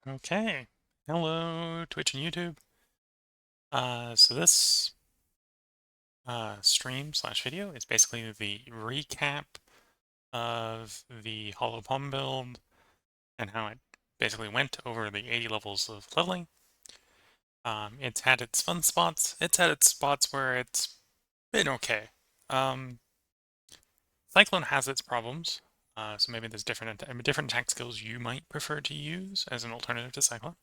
Okay, hello Twitch and YouTube. So this stream/video is basically the recap of the Hollow Palm build and how it basically went over the 80 levels of leveling. It's had its fun spots. It's had its spots where it's been okay. Cyclone has its problems. So maybe there's different attack skills you might prefer to use as an alternative to Cyclone.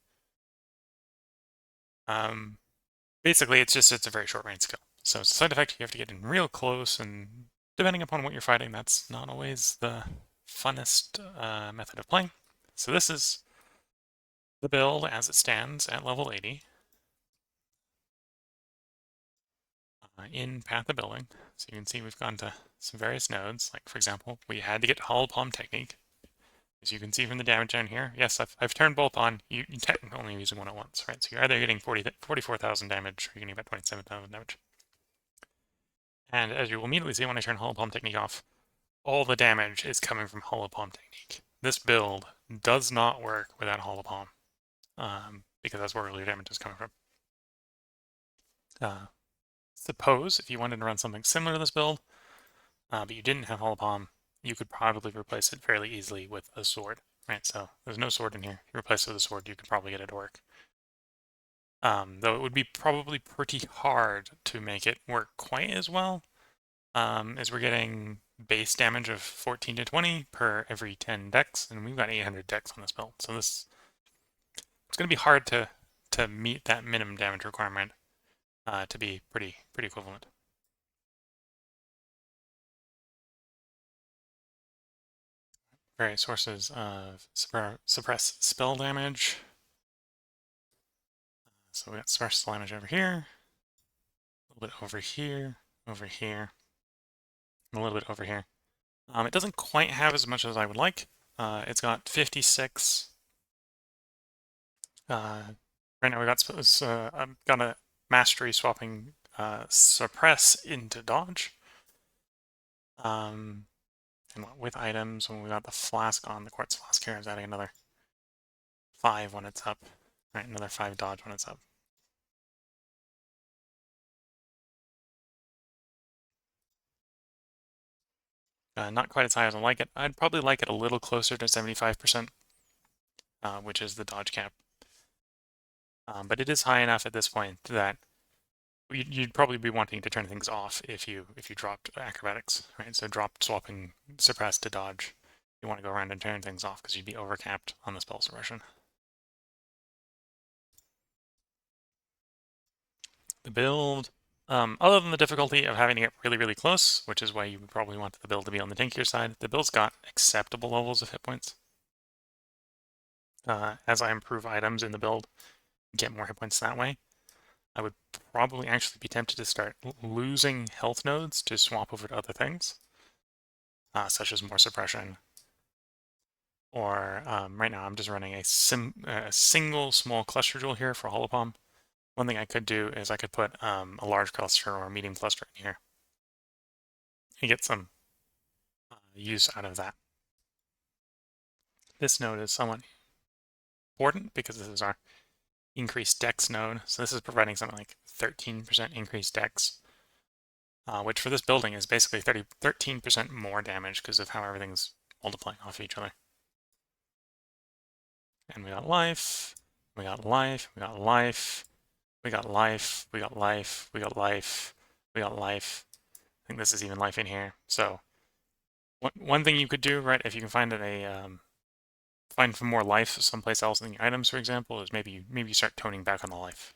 Basically, it's a very short range skill. So it's a side effect, you have to get in real close, and depending upon what you're fighting, that's not always the funnest method of playing. So this is the build as it stands at level 80 in Path of Building. So you can see we've gone to some various nodes. Like, for example, we had to get Hollow Palm Technique. As you can see from the damage down here, yes, I've turned both on. You technically only using one at once, right? So you're either getting 44,000 damage, or you're getting about 27,000 damage. And as you will immediately see when I turn Hollow Palm Technique off, all the damage is coming from Hollow Palm Technique. This build does not work without Hollow Palm, because that's where all your damage is coming from. Suppose if you wanted to run something similar to this build, but you didn't have Hollow Palm, you could probably replace it fairly easily with a sword, right? So there's no sword in here. If you replace it with a sword, you could probably get it to work. Though it would be probably pretty hard to make it work quite as well, as we're getting base damage of 14 to 20 per every 10 dex, and we've got 800 dex on this build. So it's going to be hard to meet that minimum damage requirement to be pretty equivalent. Various sources of suppress spell damage. So we got suppress damage over here, a little bit over here, over here, and a little bit over here. It doesn't quite have as much as I would like. It's got 56. Right now we got I've got a mastery swapping suppress into dodge. And with items, when we got the flask on, the quartz flask here is adding another 5 when it's up. Right, another 5 dodge when it's up. Not quite as high as I like it. I'd probably like it a little closer to 75%, which is the dodge cap. But it is high enough at this point that you'd probably be wanting to turn things off if you dropped acrobatics, right? So dropped swapping suppress to dodge. You want to go around and turn things off because you'd be overcapped on the spell suppression. The build, other than the difficulty of having to get really close, which is why you would probably want the build to be on the tankier side, the build's got acceptable levels of hit points. As I improve items in the build, get more hit points that way. I would probably actually be tempted to start losing health nodes to swap over to other things, such as more suppression. Or right now I'm just running a single small cluster jewel here for Hollow Palm. One thing I could do is I could put a large cluster or a medium cluster in here and get some use out of that. This node is somewhat important because this is our increased dex node. So this is providing something like 13% increased dex, which for this building is basically 13% more damage because of how everything's multiplying off each other. And we got life, we got life, we got life, we got life, we got life, we got life, we got life. I think this is even life in here. So one thing you could do, right, if you can find find more life someplace else in your items, for example, is maybe you start toning back on the life.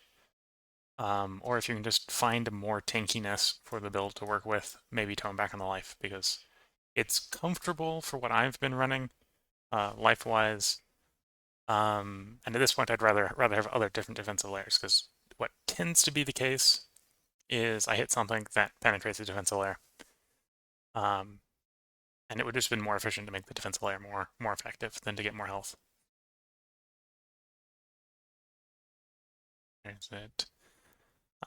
Or if you can just find more tankiness for the build to work with, maybe tone back on the life, because it's comfortable for what I've been running, life-wise. And at this point, I'd rather have other different defensive layers, because what tends to be the case is I hit something that penetrates the defensive layer. And it would just have been more efficient to make the defensive layer more effective than to get more health. There's it.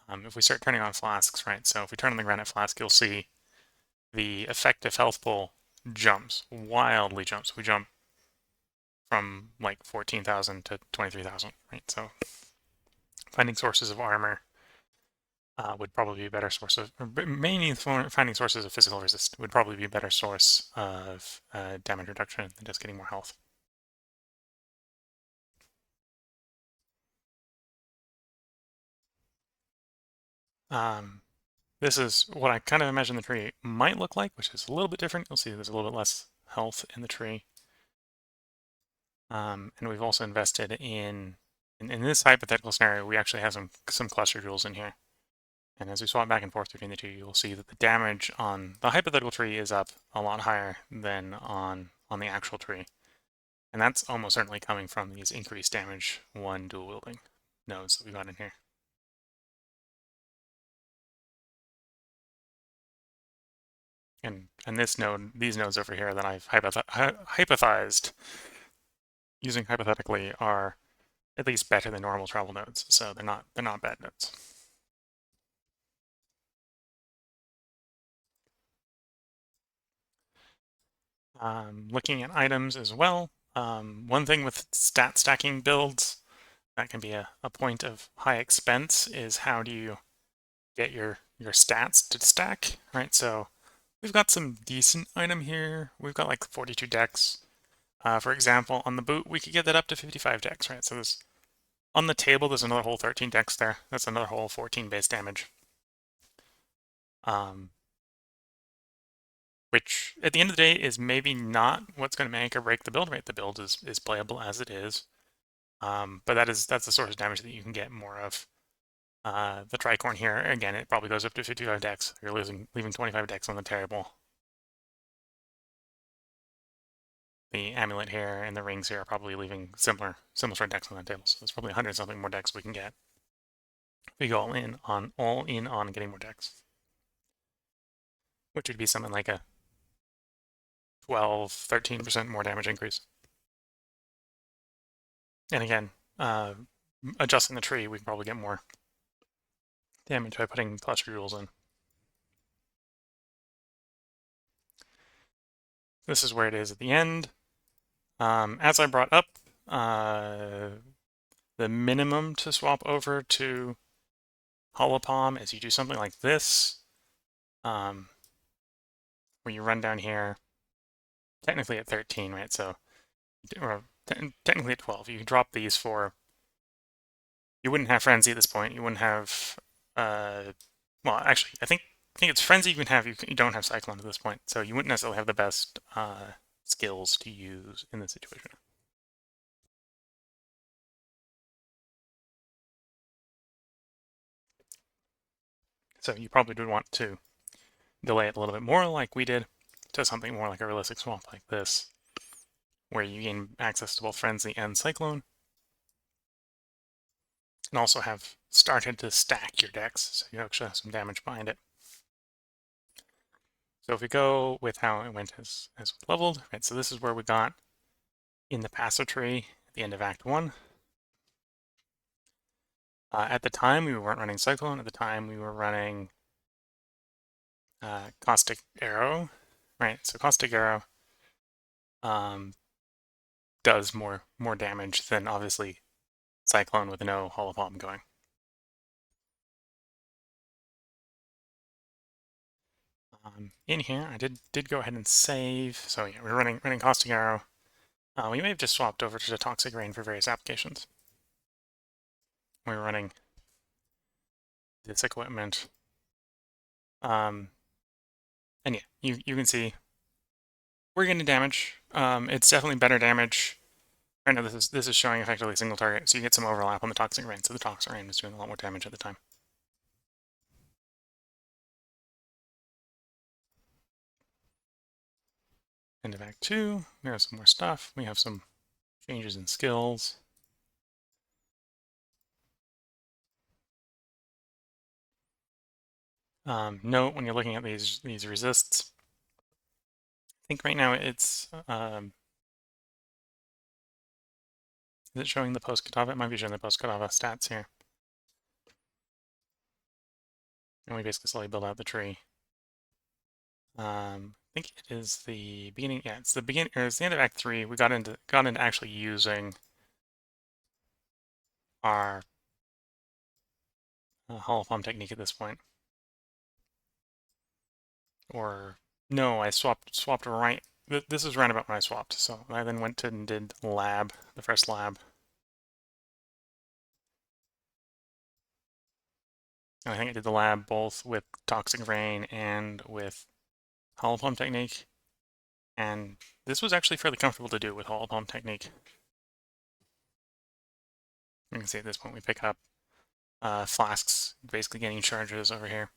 If we start turning on flasks, right? So if we turn on the granite flask, you'll see the effective health pool jumps, wildly jumps. We jump from like 14,000 to 23,000, right? So finding sources of armor would probably be a better source of, mainly finding sources of physical resist would probably be a better source of damage reduction than just getting more health. This is what I kind of imagine the tree might look like, which is a little bit different. You'll see there's a little bit less health in the tree. And we've also invested in this hypothetical scenario, we actually have some cluster jewels in here. And as we swap back and forth between the two, you'll see that the damage on the hypothetical tree is up a lot higher than on the actual tree. And that's almost certainly coming from these increased damage 1 dual wielding nodes that we got in here. And this node, these nodes over here that I've hypothesized using hypothetically are at least better than normal travel nodes, so they're not bad nodes. Looking at items as well, one thing with stat stacking builds that can be a point of high expense is how do you get your stats to stack, right? So we've got some decent item here. We've got like 42 dex. For example, on the boot, we could get that up to 55 dex, right? So there's, on the table, there's another whole 13 dex there. That's another whole 14 base damage. Which at the end of the day is maybe not what's going to make or break the build, right? The build is playable as it is. But that's the source of damage that you can get more of. The tricorn here, again, it probably goes up to 55 dex. You're leaving 25 dex on the table. The amulet here and the rings here are probably leaving similar sort of dex on the table. So there's probably 100 something more dex we can get. We go all in on getting more dex, which would be something like a 12-13% more damage increase. And again, adjusting the tree, we can probably get more damage by putting cluster jewels in. This is where it is at the end. As I brought up, the minimum to swap over to Holopalm is you do something like this, where you run down here, technically at 13, right? So, or technically at 12. You can drop these for, you wouldn't have Frenzy at this point. You wouldn't have, well, actually, I think it's Frenzy you can have. You don't have Cyclone at this point, so you wouldn't necessarily have the best skills to use in this situation. So you probably would want to delay it a little bit more like we did to something more like a realistic swamp like this, where you gain access to both Frenzy and Cyclone, and also have started to stack your decks, so you actually have some damage behind it. So if we go with how it went as leveled, right, so this is where we got in the passive tree at the end of Act 1. At the time, we weren't running Cyclone. At the time, we were running Caustic Arrow, right? So Caustic Arrow does more damage than obviously Cyclone with no Holopalm going. In here, I did go ahead and save. So yeah, we're running Caustic Arrow. We may have just swapped over to the Toxic Rain for various applications. We're running this equipment. And yeah, you can see we're getting damage. It's definitely better damage. Right now, this is showing effectively a single target, so you get some overlap on the Toxic Rain. So the Toxic Rain is doing a lot more damage at the time. End of Act 2. There's some more stuff. We have some changes in skills. Note when you're looking at these resists, I think right now it's is it showing the post-Katava? It might be showing the post-Katava stats here. And we basically slowly build out the tree. I think it is the beginning. Yeah, it's the beginning. Or it's the end of Act 3. We got into actually using our hollow palm technique at this point. Or no, I swapped right. This is roundabout when I swapped. So I then went to and did lab, the first lab. And I think I did the lab both with toxic rain and with hollow palm technique. And this was actually fairly comfortable to do with hollow palm technique. You can see at this point we pick up flasks, basically getting charges over here.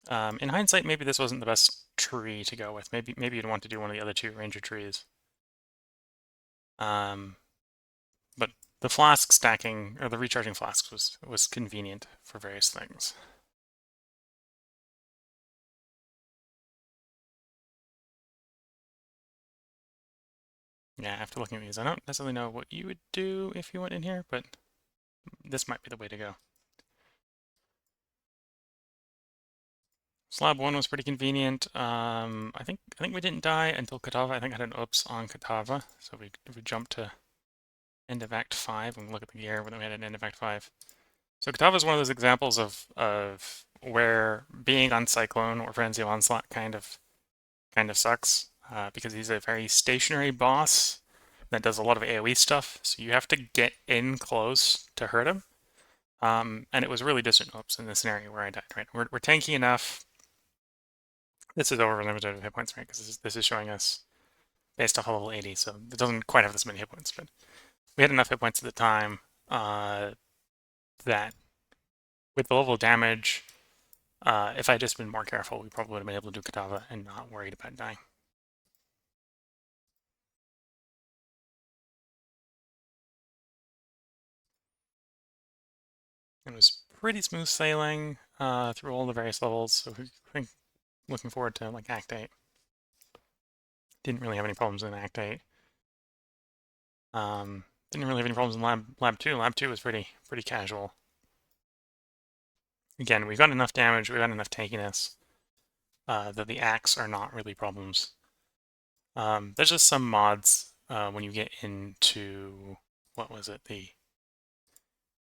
In hindsight, maybe this wasn't the best tree to go with. Maybe you'd want to do one of the other two ranger trees. But the flask stacking, or the recharging flasks, was convenient for various things. Yeah, after looking at these, I don't necessarily know what you would do if you went in here, but this might be the way to go. Slab 1 was pretty convenient. I think we didn't die until Katava. I think I had an oops on Katava, so we jumped to end of Act 5 and look at the gear when we had an end of Act 5. So Katava is one of those examples of where being on Cyclone or Frenzy of Onslaught kind of sucks because he's a very stationary boss that does a lot of AoE stuff. So you have to get in close to hurt him. And it was really distant oops in the scenario where I died. Right, we're tanky enough. This is over limited hit points, right? Because this is showing us based off of level 80, so it doesn't quite have this many hit points, but we had enough hit points at the time that with the level of damage, if I had just been more careful, we probably would have been able to do Katava and not worried about dying. It was pretty smooth sailing through all the various levels, so I think looking forward to like Act 8. Didn't really have any problems in Act 8. Didn't really have any problems in Lab 2. Lab 2 was pretty casual. Again, we got enough damage, we got enough tankiness that the acts are not really problems. There's just some mods when you get into, what was it, the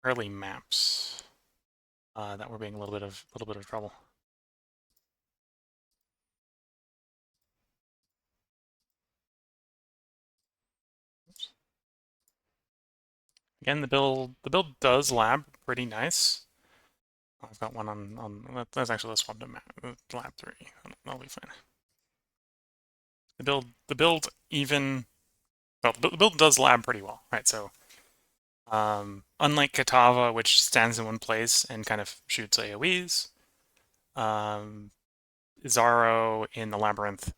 early maps that were being a little bit of trouble. Oops. Again, the build does lab pretty nice. I've got one on that's actually the swap to map, lab 3. That'll be fine. The build even, well, the build does lab pretty well, right? So unlike Katava, which stands in one place and kind of shoots AoEs, Zaro in the Labyrinth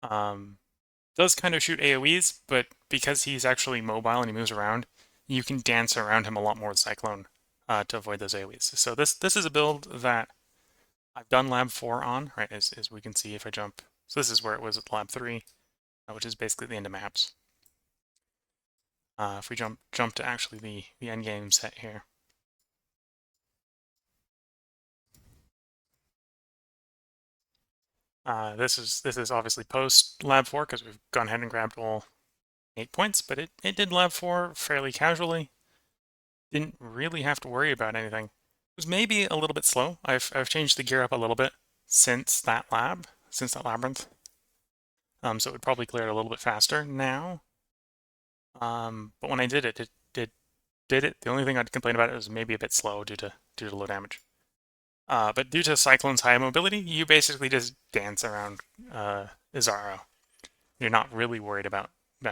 does kind of shoot AoEs, but because he's actually mobile and he moves around, you can dance around him a lot more with Cyclone to avoid those AoEs. So this is a build that I've done Lab 4 on, right, as we can see if I jump. So this is where it was at Lab 3, which is basically the end of maps. If we jump to actually the end game set here. This is obviously post Lab 4 because we've gone ahead and grabbed all 8 points, but it did Lab 4 fairly casually. Didn't really have to worry about anything. It was maybe a little bit slow. I've changed the gear up a little bit since that labyrinth. So it would probably clear it a little bit faster now. But when I did it, it did it. The only thing I'd complain about it was maybe a bit slow due to low damage. But due to Cyclone's high mobility, you basically just dance around Azaro. You're not really worried about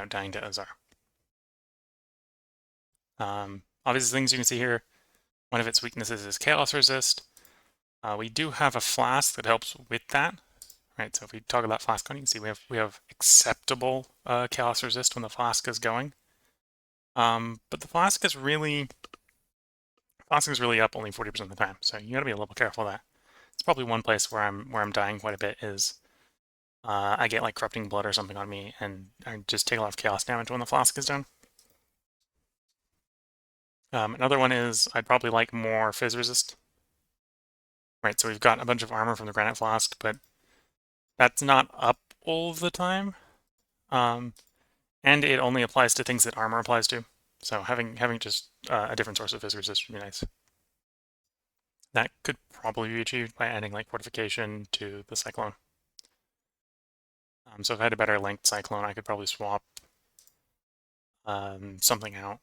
dying to Azar. Obviously, things you can see here, one of its weaknesses is Chaos Resist. We do have a flask that helps with that, right? So if we toggle that flask on, you can see we have acceptable Chaos Resist when the flask is going. But the flask is really up only 40% of the time, so you got to be a little careful of that. It's probably one place where I'm dying quite a bit is I get like corrupting blood or something on me, and I just take a lot of chaos damage when the flask is done. Another one is I'd probably like more fizz resist. right? So we've got a bunch of armor from the Granite Flask, but that's not up all the time. And it only applies to things that armor applies to. So having just a different source of phys resist would be nice. That could probably be achieved by adding like fortification to the Cyclone. So if I had a better linked Cyclone, I could probably swap something out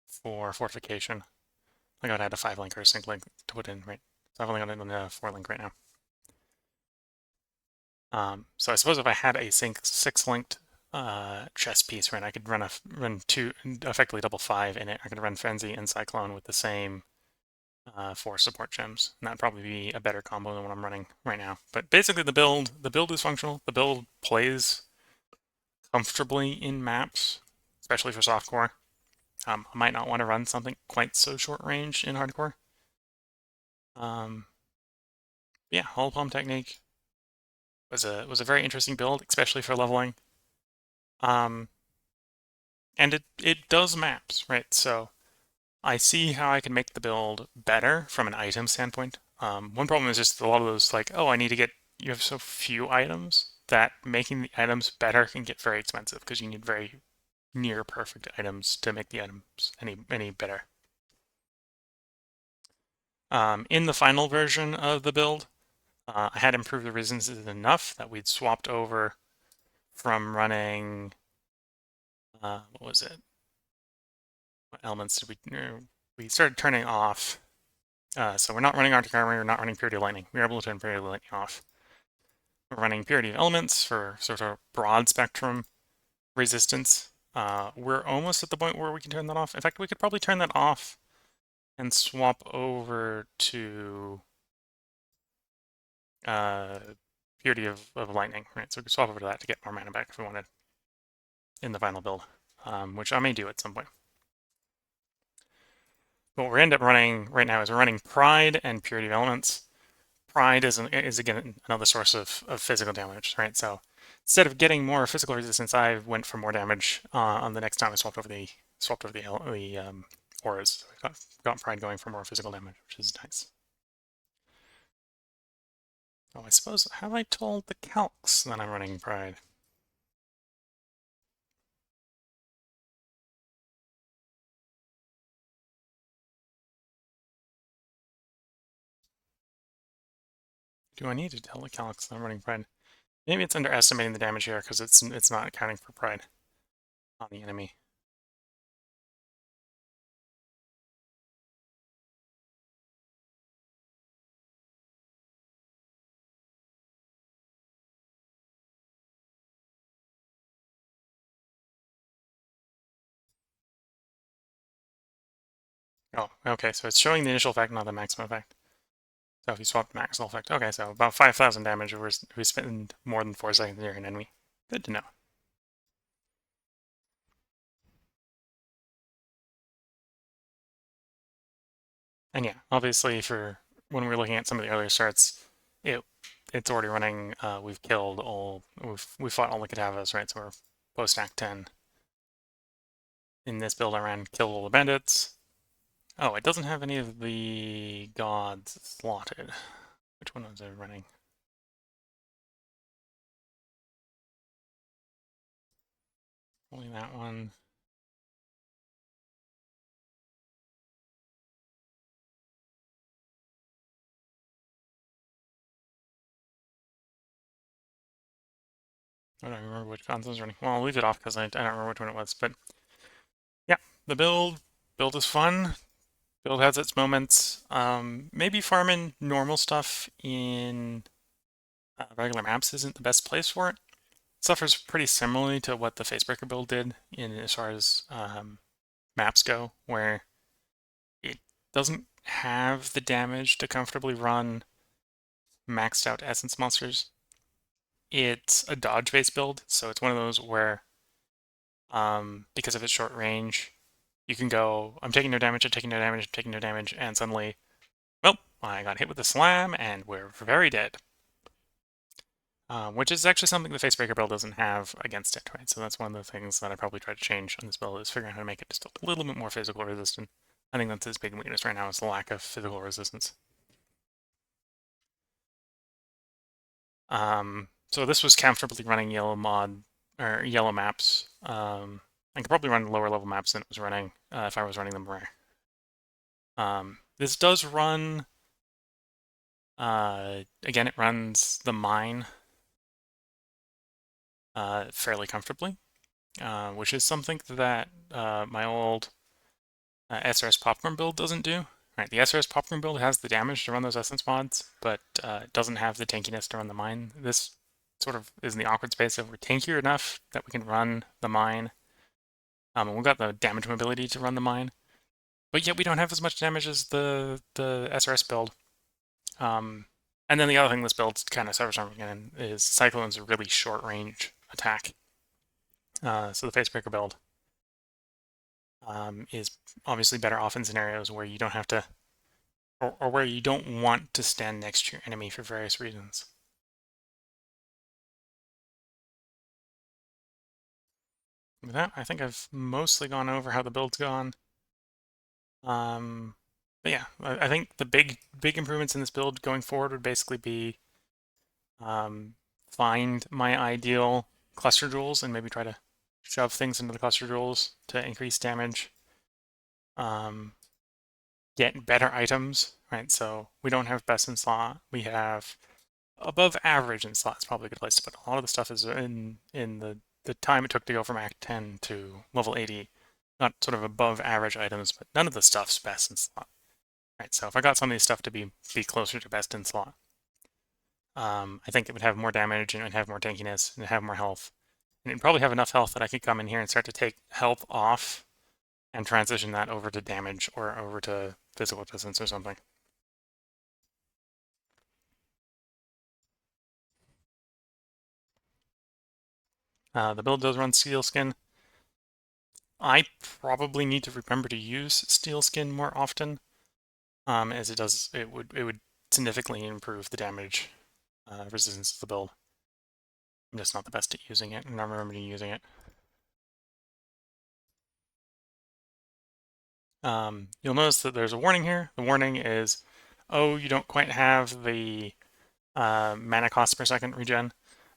for fortification. Like I'd add a 5 link or a 6 link to put in, right? So I've only got it on a 4 link right now. So I suppose if I had a 6 linked chess piece, right, I could run two, effectively double 5 in it. I could run Frenzy and Cyclone with the same 4 support gems, and that'd probably be a better combo than what I'm running right now. But basically, the build is functional. The build plays comfortably in maps, especially for softcore. I might not want to run something quite so short range in hardcore. Yeah, Hollow Palm Technique was a very interesting build, especially for leveling. And it does maps, right? So I see how I can make the build better from an item standpoint. One problem is just a lot of those, like, oh, you have so few items that making the items better can get very expensive because you need very near perfect items to make the items any better. In the final version of the build, I had improved the resistances enough that we'd swapped over from running, what was it? What elements did we started turning off. So we're not running Arctic Armor, we're not running Purity of Lightning. We're able to turn Purity of Lightning off. We're running Purity of Elements for sort of broad spectrum resistance. We're almost at the point where we can turn that off. In fact, we could probably turn that off and swap over to Purity of Lightning, right? So we could swap over to that to get more mana back if we wanted in the final build, which I may do at some point. What we end up running right now is we're running Pride and Purity of Elements. Pride is again another source of physical damage, right? So instead of getting more physical resistance, I went for more damage on the next time I swapped over the auras. So I got Pride going for more physical damage, which is nice. Oh, I suppose, have I told the calcs that I'm running Pride? Do I need to tell the calcs that I'm running Pride? Maybe it's underestimating the damage here because it's not accounting for Pride on the enemy. Oh, okay, so it's showing the initial effect, not the maximum effect. So if you swap the maximal effect, okay, so about 5,000 damage if we spend more than 4 seconds near an enemy. Good to know. And yeah, obviously for when we're looking at some of the earlier starts, it's already running. We've killed all. We fought all the Katavas, right? So we're post Act 10. In this build, I ran killed all the bandits. Oh, it doesn't have any of the gods slotted. Which one was I running? Only that one. I don't remember which gods I was running. Well, I'll leave it off because I don't remember which one it was. But yeah, the build is fun. Build has its moments. Maybe farming normal stuff in regular maps isn't the best place for it. Suffers pretty similarly to what the Facebreaker build did in as far as maps go, where it doesn't have the damage to comfortably run maxed out essence monsters. It's a dodge-based build, so it's one of those where, because of its short range, you can go, I'm taking no damage, I'm taking no damage, I'm taking no damage, and suddenly, well, I got hit with a slam, and we're very dead. Which is actually something the Facebreaker build doesn't have against it, right? So that's one of the things that I probably try to change on this build is figuring out how to make it just a little bit more physical resistant. I think that's his big weakness right now is the lack of physical resistance. So this was comfortably running yellow mod or yellow maps. I could probably run lower level maps than it was running if I was running them rare. This does run. Again, it runs the mine fairly comfortably, which is something that my old SRS popcorn build doesn't do. Right, the SRS popcorn build has the damage to run those essence mods, but it doesn't have the tankiness to run the mine. This sort of is in the awkward space of we're tankier enough that we can run the mine. And we've got the damage mobility to run the mine, but yet we don't have as much damage as the SRS build. And then the other thing this build kind of suffers from again is Cyclone's a really short range attack. So the Facebreaker build is obviously better off in scenarios where you don't have to, or where you don't want to stand next to your enemy for various reasons. With that, I think I've mostly gone over how the build's gone. But yeah, I think the big improvements in this build going forward would basically be find my ideal cluster jewels and maybe try to shove things into the cluster jewels to increase damage. Get better items, right? So we don't have best in slot. We have above average in slot. It's probably a good place to put a lot of the stuff is in the time it took to go from Act 10 to level 80. Not sort of above average items, but none of the stuff's best in slot. Right, so if I got some of these stuff to be closer to best in slot, I think it would have more damage and it would have more tankiness and have more health. And it'd probably have enough health that I could come in here and start to take health off and transition that over to damage or over to physical distance or something. The build does run steel skin. I probably need to remember to use steel skin more often, as it would significantly improve the damage resistance of the build. I'm just not the best at using it, and I'm remembering using it. You'll notice that there's a warning here. The warning is, oh, you don't quite have the mana cost per second regen.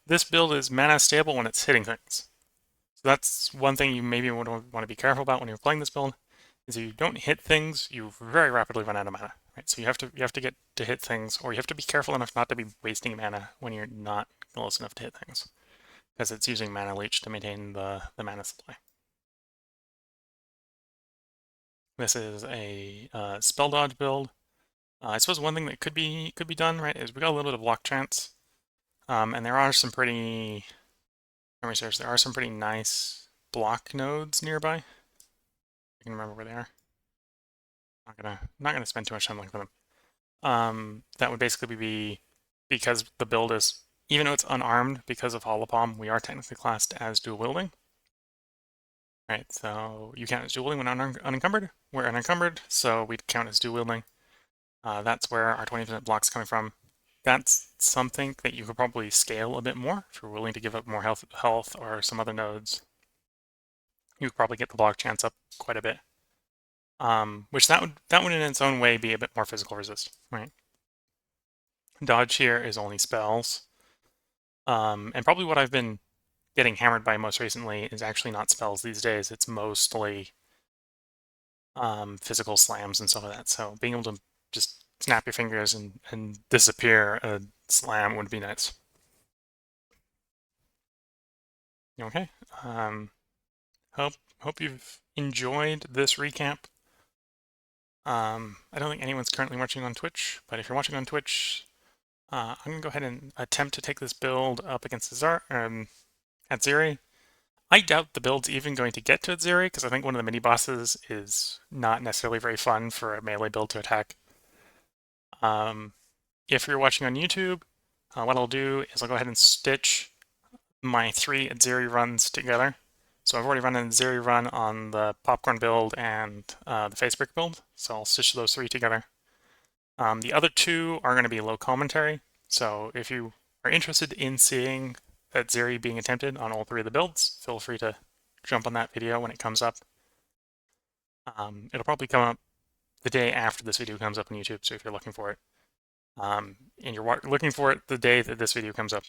This build is mana stable when it's hitting things. So that's one thing you maybe want to be careful about when you're playing this build, is if you don't hit things, you very rapidly run out of mana. Right? So you have to get to hit things, or you have to be careful enough not to be wasting mana when you're not close enough to hit things, because it's using mana leech to maintain the mana supply. This is a spell dodge build. I suppose one thing that could be done, right, is we got a little bit of block chance, and there are some pretty. Let me search. There are some pretty nice block nodes nearby. I can remember where they are. Not gonna spend too much time looking for them. That would basically be because the build is, even though it's unarmed because of Holopalm, we are technically classed as dual wielding. Right, so you count as dual wielding when unencumbered. We're unencumbered, so we'd count as dual wielding. That's where our 20% block's coming from. That's something that you could probably scale a bit more if you're willing to give up more health or some other nodes. You could probably get the block chance up quite a bit. Which that would in its own way be a bit more physical resist, right? Dodge here is only spells. And probably what I've been getting hammered by most recently is actually not spells these days. It's mostly physical slams and stuff like that. So being able to just snap your fingers and disappear a slam would be nice. Okay. Hope you've enjoyed this recap. I don't think anyone's currently watching on Twitch, but if you're watching on Twitch, I'm gonna go ahead and attempt to take this build up against Atziri. I doubt the build's even going to get to Atziri because I think one of the mini bosses is not necessarily very fun for a melee build to attack. If you're watching on YouTube, what I'll do is I'll go ahead and stitch my 3 Atziri runs together. So I've already run an Atziri run on the popcorn build and the Facebrick build, so I'll stitch those 3 together. The other 2 are going to be low commentary, so if you are interested in seeing Atziri being attempted on all 3 of the builds, feel free to jump on that video when it comes up. It'll probably come up the day after this video comes up on YouTube, so if you're looking for it, and you're looking for it the day that this video comes up,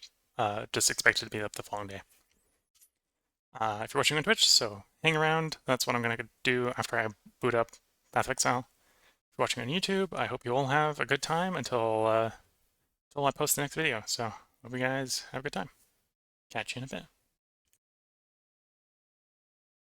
just expect it to be up the following day. If you're watching on Twitch, so hang around. That's what I'm going to do after I boot up Path of Exile. If you're watching on YouTube, I hope you all have a good time until I post the next video. So hope you guys have a good time. Catch you in a bit.